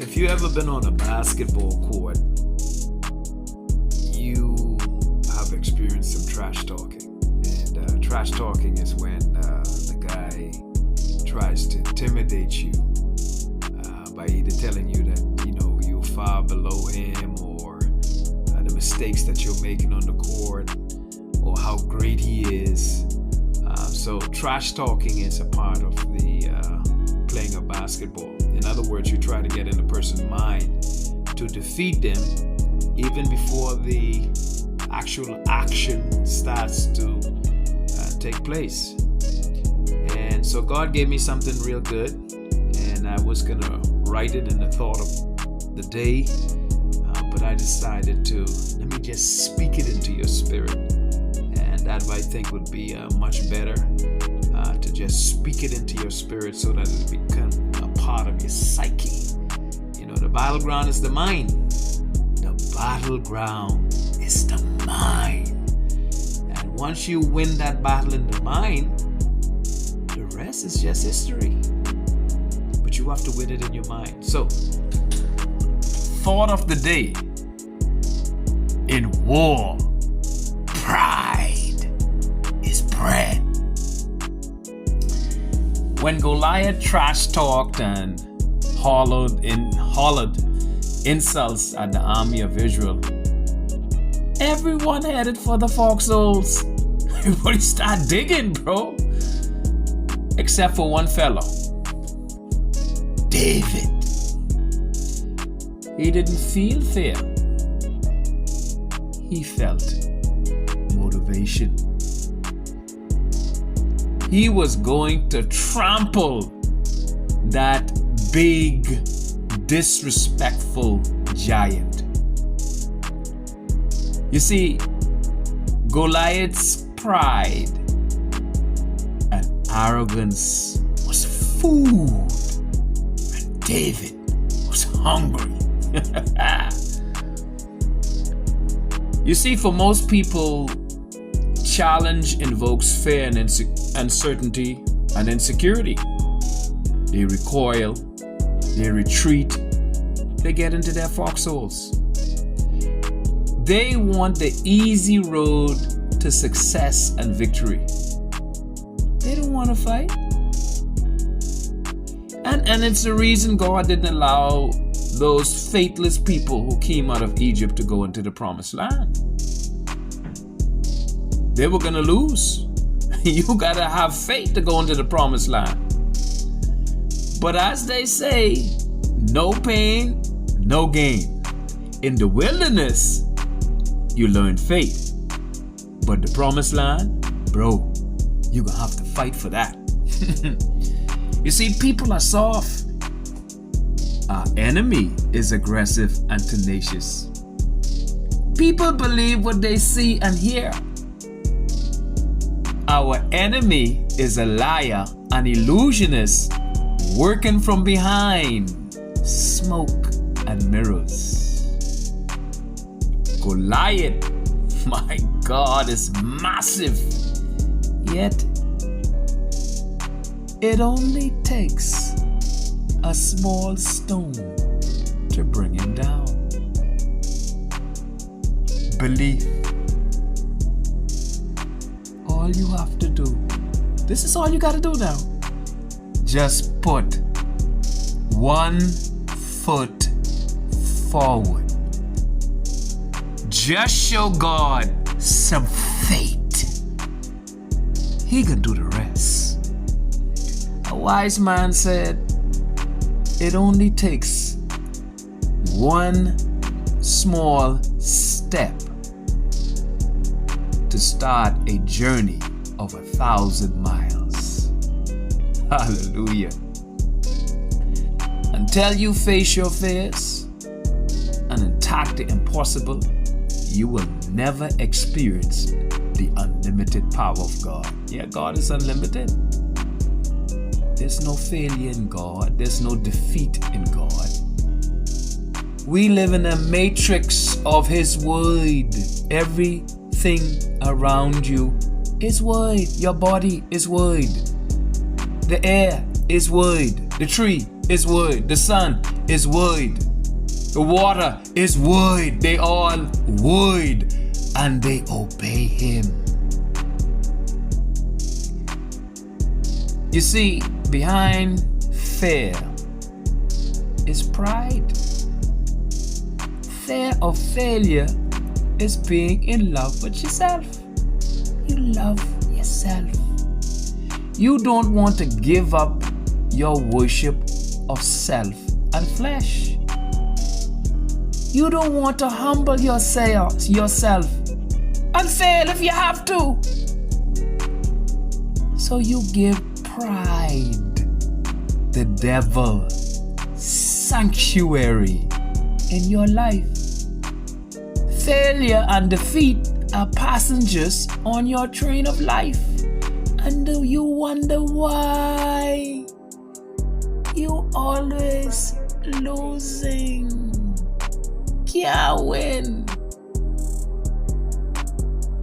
If you ever been on a basketball court, you have experienced some trash talking. And trash talking is when the guy tries to intimidate you by either telling you that, you're far below him, or the mistakes that you're making on the court, or how great he is. So trash talking is a part of the playing of basketball. In other words, you try to get in the person's mind to defeat them even before the actual action starts to take place. And so God gave me something real good, and I was going to write it in the thought of the day, but I decided to let me just speak it into your spirit. And that I think would be much better, to just speak it into your spirit so that it become a part of your psyche. The battleground is the mind. The battleground is the mind. And once you win that battle in the mind, the rest is just history. But you have to win it in your mind. So, thought of the day: in war, pride is bread. When Goliath trash talked and hollered insults at the army of Israel, everyone headed for the foxholes. Everybody started digging, bro. Except for one fellow, David. He didn't feel fear. He felt motivation. He was going to trample that big, disrespectful giant. You see, Goliath's pride and arrogance was food, and David was hungry. You see, for most people, challenge invokes fear and uncertainty and insecurity. They recoil, they retreat, they get into their foxholes. They want the easy road to success and victory. They don't want to fight. And it's the reason God didn't allow those faithless people who came out of Egypt to go into the promised land. They were going to lose. You got to have faith to go into the promised land. But as they say, no pain, no gain. In the wilderness, you learn faith. But the promised land, bro, you're going to have to fight for that. You see, people are soft. Our enemy is aggressive and tenacious. People believe what they see and hear. Our enemy is a liar, an illusionist, working from behind smoke and mirrors. Goliath, my God, is massive. Yet, it only takes a small stone to bring him down. Belief. All you have to do, this is all you got to do now. Just put one foot forward. Just show God some faith. He can do the rest. A wise man said, it only takes one small step to start a journey of 1,000 miles. Hallelujah. Until you face your fears and attack the impossible, you will never experience the unlimited power of God. Yeah, God is unlimited. There's no failure in God. There's no defeat in God. We live in a matrix of His Word. Everything around you is Word. Your body is Word. The air is Word. The tree is word. The sun is word. The water is word. They all word. And they obey him. You see, behind fear is pride. Fear of failure is being in love with yourself. You love yourself. You don't want to give up your worship of self and flesh. You don't want to humble yourself and fail if you have to. So you give pride, the devil, sanctuary in your life. Failure and defeat are passengers on your train of life. And do you wonder why you always losing? Can't win.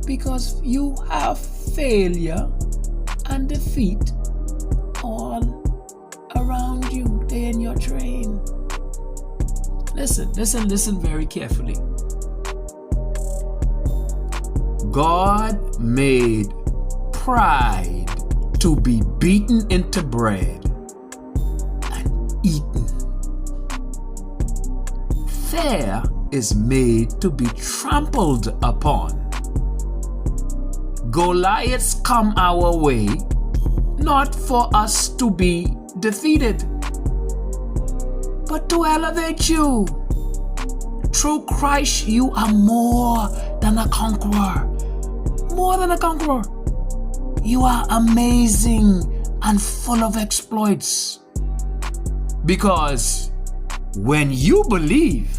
Because you have failure and defeat all around you. They're in your train. Listen very carefully. God made pride to be beaten into bread and eaten. Fear is made to be trampled upon. Goliaths come our way not for us to be defeated, but to elevate you. Through Christ, you are more than a conqueror. More than a conqueror. You are amazing and full of exploits. Because when you believe,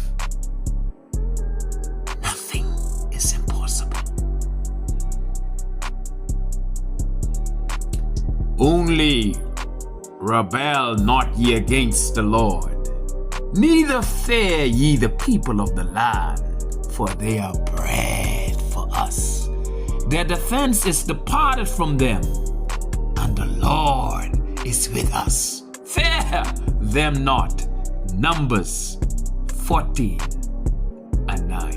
nothing is impossible. Only rebel not ye against the Lord, neither fear ye the people of the land, for they are bread for us. Their defense is departed from them, and the Lord is with us. Fear them not. Numbers 14:9.